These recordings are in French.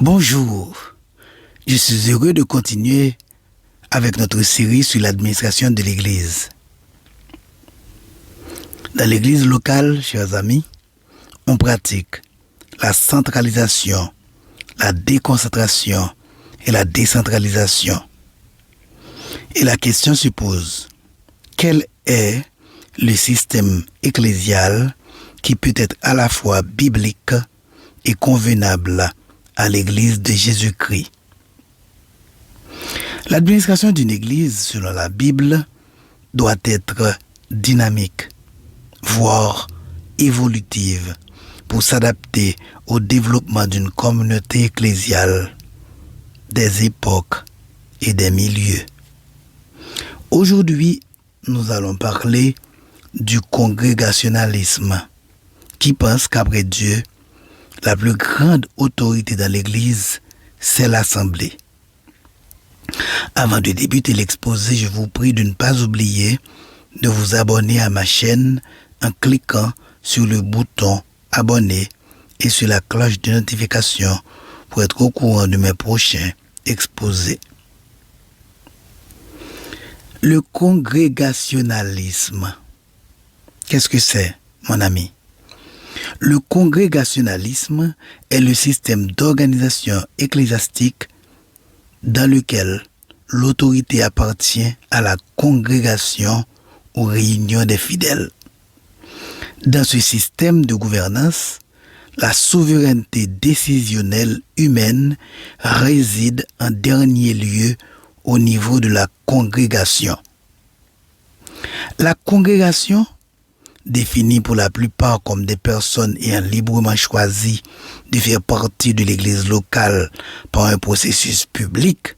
Bonjour, je suis heureux de continuer avec notre série sur l'administration de l'Église. Dans l'Église locale, chers amis, on pratique la centralisation, la déconcentration et la décentralisation. Et la question se pose, quel est le système ecclésial qui peut être à la fois biblique et convenable à l'Église de Jésus-Christ? L'administration d'une Église, selon la Bible, doit être dynamique, voire évolutive, pour s'adapter au développement d'une communauté ecclésiale, des époques et des milieux. Aujourd'hui, nous allons parler du congrégationalisme, qui pense qu'après Dieu, la plus grande autorité dans l'Église, c'est l'Assemblée. Avant de débuter l'exposé, je vous prie de ne pas oublier de vous abonner à ma chaîne en cliquant sur le bouton abonner et sur la cloche de notification pour être au courant de mes prochains exposés. Le congrégationalisme. Qu'est-ce que c'est, mon ami? Le congrégationalisme est le système d'organisation ecclésiastique dans lequel l'autorité appartient à la congrégation ou réunion des fidèles. Dans ce système de gouvernance, la souveraineté décisionnelle humaine réside en dernier lieu au niveau de la congrégation. La congrégation, définie pour la plupart comme des personnes ayant librement choisi de faire partie de l'Église locale par un processus public,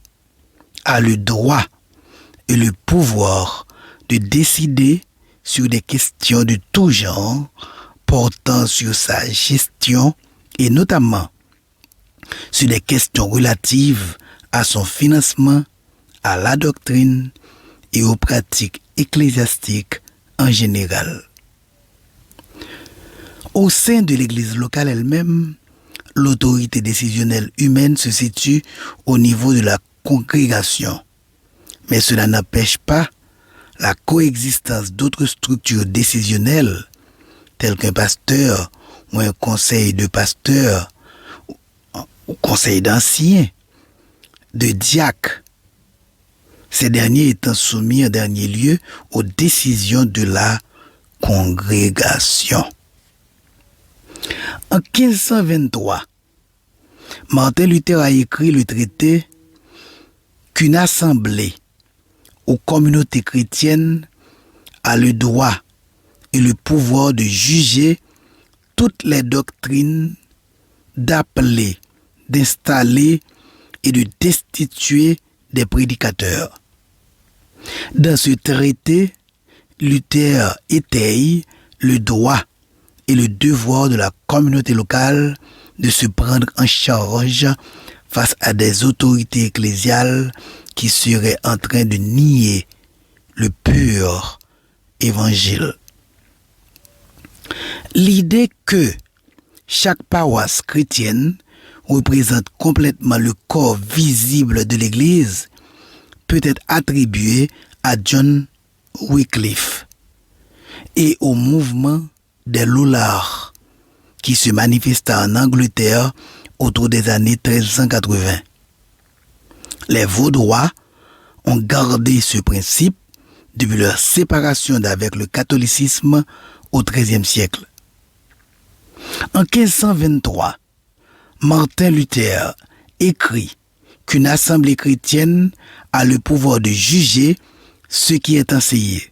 a le droit et le pouvoir de décider sur des questions de tout genre portant sur sa gestion et notamment sur des questions relatives à son financement, à la doctrine et aux pratiques ecclésiastiques en général. Au sein de l'Église locale elle-même, l'autorité décisionnelle humaine se situe au niveau de la congrégation. Mais cela n'empêche pas la coexistence d'autres structures décisionnelles, telles qu'un pasteur ou un conseil de pasteurs, ou conseil d'anciens, de diacres, ces derniers étant soumis en dernier lieu aux décisions de la congrégation. En 1523, Martin Luther a écrit le traité qu'une assemblée ou communauté chrétienne a le droit et le pouvoir de juger toutes les doctrines, d'appeler, d'installer et de destituer des prédicateurs. Dans ce traité, Luther étaye le droit et le devoir de la communauté locale de se prendre en charge face à des autorités ecclésiales qui seraient en train de nier le pur évangile. L'idée que chaque paroisse chrétienne représente complètement le corps visible de l'Église peut être attribuée à John Wycliffe et au mouvement des Lollards qui se manifesta en Angleterre autour des années 1380. Les Vaudois ont gardé ce principe depuis leur séparation d'avec le catholicisme au XIIIe siècle. En 1523, Martin Luther écrit qu'une assemblée chrétienne a le pouvoir de juger ce qui est enseigné,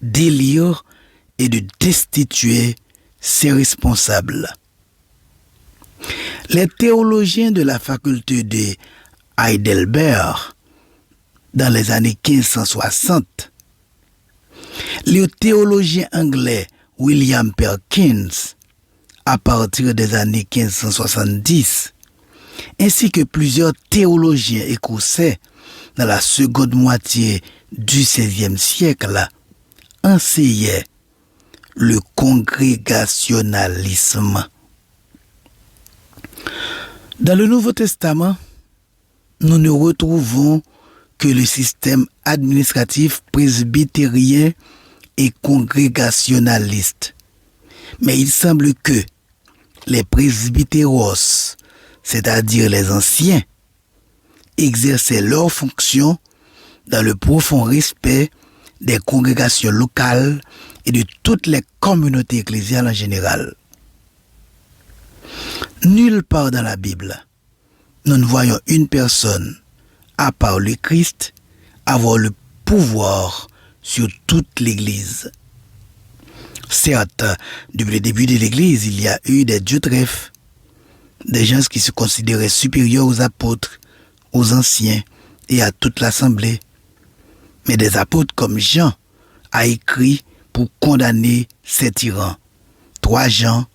d'élire et de destituer ses responsables. Les théologiens de la faculté de Heidelberg, dans les années 1560, le théologien anglais William Perkins, à partir des années 1570, ainsi que plusieurs théologiens écossais dans la seconde moitié du XVIe siècle, enseignaient le congrégationalisme. Dans le Nouveau Testament, nous ne retrouvons que le système administratif presbytérien et congrégationaliste. Mais il semble que les presbytéros, c'est-à-dire les anciens, exerçaient leurs fonctions dans le profond respect des congrégations locales et de toutes les communautés ecclésiales en général. Nulle part dans la Bible, nous ne voyons une personne, à part le Christ, avoir le pouvoir sur toute l'Église. Certes, depuis le début de l'Église, il y a eu des dieu-trèfles, des gens qui se considéraient supérieurs aux apôtres, aux anciens et à toute l'assemblée. Mais des apôtres comme Jean a écrit pour condamner ces tyrans. 3 Jean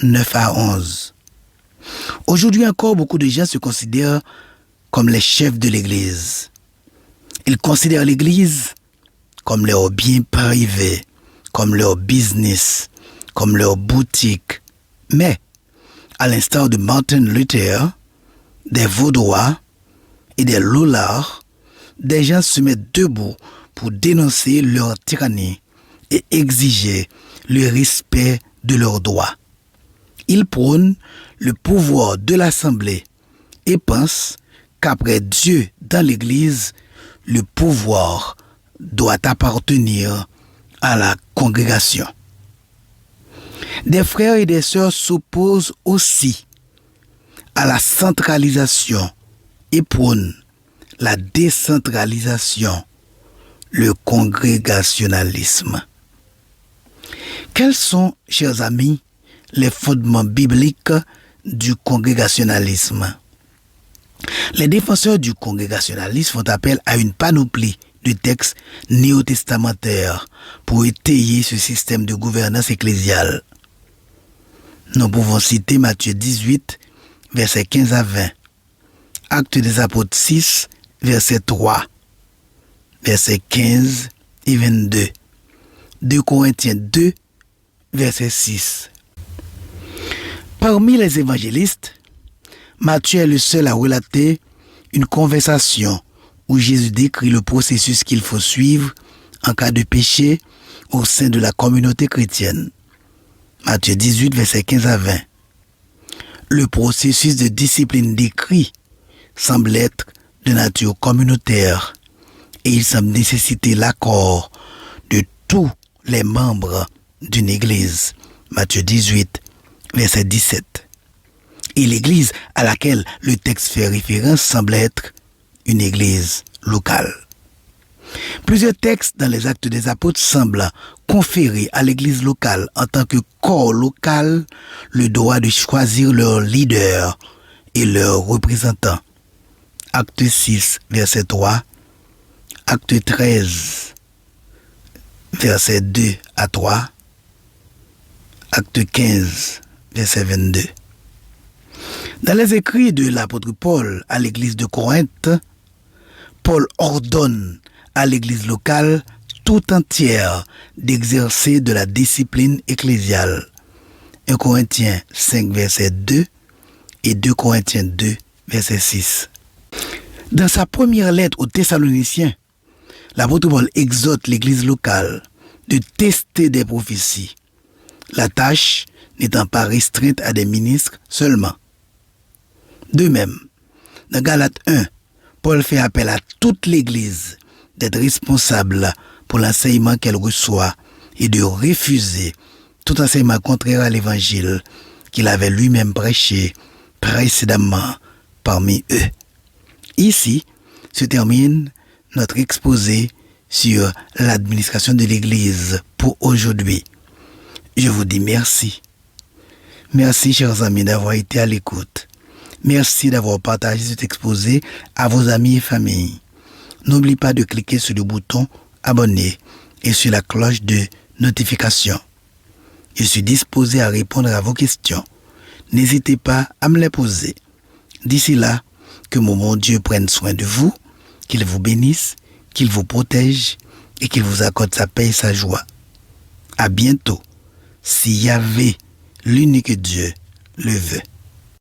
9-11. Aujourd'hui encore, beaucoup de gens se considèrent comme les chefs de l'Église. Ils considèrent l'Église comme leur bien privé, comme leur business, comme leur boutique. Mais, à l'instar de Martin Luther, des Vaudois et des Lollards, des gens se mettent debout pour dénoncer leur tyrannie et exiger le respect de leurs droits. Ils prônent le pouvoir de l'Assemblée et pensent qu'après Dieu dans l'Église, le pouvoir doit appartenir à la congrégation. Des frères et des sœurs s'opposent aussi à la centralisation et prônent la décentralisation, le congrégationalisme. Quels sont, chers amis, les fondements bibliques du congrégationalisme? Les défenseurs du congrégationalisme font appel à une panoplie de textes néo-testamentaires pour étayer ce système de gouvernance ecclésiale. Nous pouvons citer Matthieu 18, versets 15 à 20, Actes des Apôtres 6, verset 3, versets 15 et 22, 2 Corinthiens 2, verset 6. Parmi les évangélistes, Matthieu est le seul à relater une conversation où Jésus décrit le processus qu'il faut suivre en cas de péché au sein de la communauté chrétienne. Matthieu 18, versets 15 à 20. Le processus de discipline décrit semble être de nature communautaire et il semble nécessiter l'accord de tous les membres d'une église. Matthieu 18, verset 17. Et l'église à laquelle le texte fait référence semble être une église locale. Plusieurs textes dans les Actes des Apôtres semblent conférer à l'église locale en tant que corps local le droit de choisir leur leader et leurs représentants. Acte 6, verset 3, Acte 13, verset 2 à 3, Acte 15, verset 22. Dans les écrits de l'apôtre Paul à l'église de Corinthe, Paul ordonne à l'église locale tout entière d'exercer de la discipline ecclésiale. 1 Corinthiens 5, verset 2 et 2 Corinthiens 2, verset 6. Dans sa première lettre aux Thessaloniciens, l'apôtre Paul exhorte l'église locale de tester des prophéties, la tâche n'étant pas restreinte à des ministres seulement. De même, dans Galates 1, Paul fait appel à toute l'Église d'être responsable pour l'enseignement qu'elle reçoit et de refuser tout enseignement contraire à l'Évangile qu'il avait lui-même prêché précédemment parmi eux. Ici se termine notre exposé sur l'administration de l'Église pour aujourd'hui. Je vous dis merci. Merci, chers amis, d'avoir été à l'écoute. Merci d'avoir partagé cet exposé à vos amis et familles. N'oubliez pas de cliquer sur le bouton abonner et sur la cloche de notification. Je suis disposé à répondre à vos questions. N'hésitez pas à me les poser. D'ici là, que mon bon Dieu prenne soin de vous, qu'il vous bénisse, qu'il vous protège et qu'il vous accorde sa paix et sa joie. À bientôt, si Yahvé, l'unique Dieu, le veut.